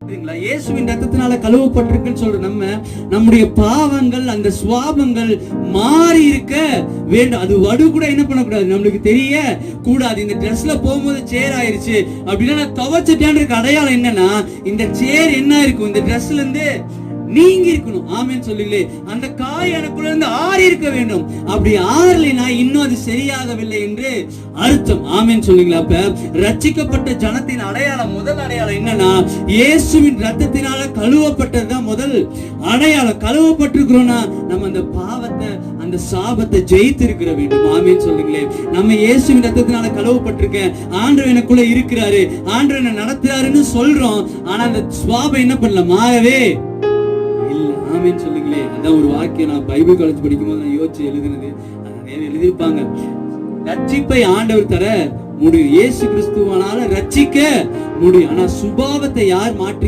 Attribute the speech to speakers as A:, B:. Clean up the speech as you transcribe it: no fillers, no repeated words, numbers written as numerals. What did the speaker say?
A: இயேசுவின் ரத்தத்தினால கழுவப்பட்டிருக்குன்னு சொல்ற நம்முடைய பாவங்கள், அந்த சுவாபங்கள் மாறி இருக்க வேண்டும். அது வடு கூட என்ன பண்ணக்கூடாது, நம்மளுக்கு தெரிய கூடாது. இந்த ட்ரெஸ்ல போகும்போது சேர் ஆயிருச்சு அப்படின்னா நான் துவைச்சிட்டேன்னு அடையாளம் என்னன்னா, இந்த சேர் என்ன இருக்கும், இந்த ட்ரெஸ்ல இருந்து நீங்கி இருக்கணும். ஆமென் சொல்லுங்களே. அந்த காய் எனக்குள்ள இருந்து ஆறி இருக்க வேண்டும். அப்படி ஆறலைனா இன்னும் அது சரியாகவில்லை என்று அர்த்தம். ஆமென் சொல்லுங்களா. அப்ப ரட்சிக்கப்பட்ட ஜனத்தின் அடையாளம், முதல் அடையாளம் என்னன்னா, இயேசுவின் ரத்தத்தினால கழுவப்பட்டதுதான் முதல் அடையாளம். கழுவப்பட்டிருக்கிறோம்னா நம்ம அந்த பாவத்தை, அந்த சாபத்தை ஜெயித்திருக்கிற வேண்டும். ஆமென் சொல்லுங்களே. நம்ம இயேசுவின் ரத்தத்தினால கழுவப்பட்டிருக்கேன், ஆண்டவர் எனக்குள்ள இருக்கிறாரு, ஆண்டவர் என்ன நடத்துறாருன்னு சொல்றோம். ஆனா அந்த சுவாபம் என்ன பண்ணல, மாறவே இல்ல. ஆமென் சொல்லுங்களே. அதான் ஒரு வாக்கியம் நான் பைபிள் காலேஜ் படிக்கும் போது நான் யோசிச்சு எழுதுனது. எழுதியிருப்பாங்க, ரட்சிப்பை ஆண்டவர் தர முடியும், இயேசு கிறிஸ்துவனால ரட்சிக்க முடியும். ஆனா சுபாவத்தை யார் மாற்றி